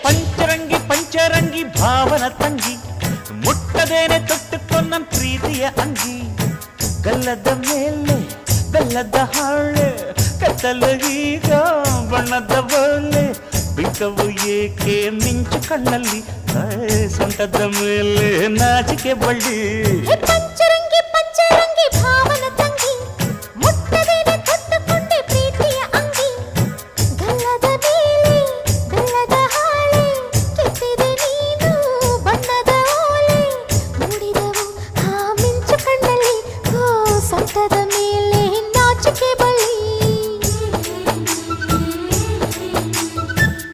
ಪಂಚರಂಗಿ ಪಂಚರಂಗಿ ಭಾವನ ತಂಗಿ ಮುಟ್ಟದೇನೆ ತೊಟ್ಟುಕೊಂಡ ಪ್ರೀತಿಯ ಅಂಗಿ ಗಲ್ಲದ ಮೇಲೆ ಬೆಲ್ಲದ ಹಾಳೆ ಕತ್ತಲು ಈಗ ಬಣ್ಣದ ಬೊಲೆ ಬಿಂಕವು ಏಕೆ ಮಿಂಚು ಕಣ್ಣಲ್ಲಿ ಸೊಂಟದ ಮೇಲೆ ನಾಚಿಕೆ ಬಳ್ಳಿ ಪಂಚರಂಗಿ ಪಂಚರಂಗಿ ಭಾವನ